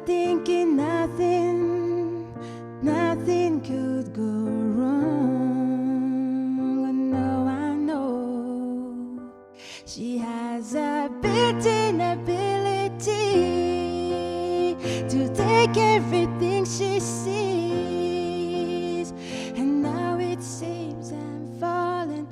thinking nothing could go wrong. And now I know she has a built-in ability to take everything she sees. And now it seems I'm falling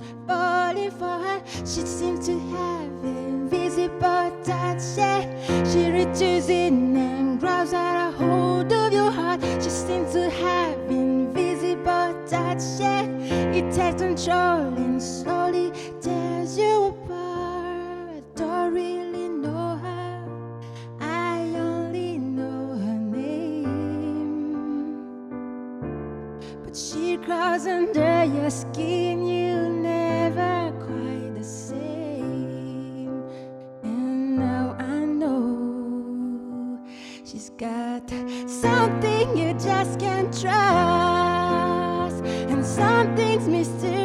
for her. She seems to have invisible touch, yeah. She reaches in and grabs at a hold of your heart. She seems to have invisible touch, yeah. It takes control and slowly tears you apart. I don't really know her, I only know her name. But she crawls under your skin, you never quite the same. And now I know she's got something you just can't trust, and something's mysterious.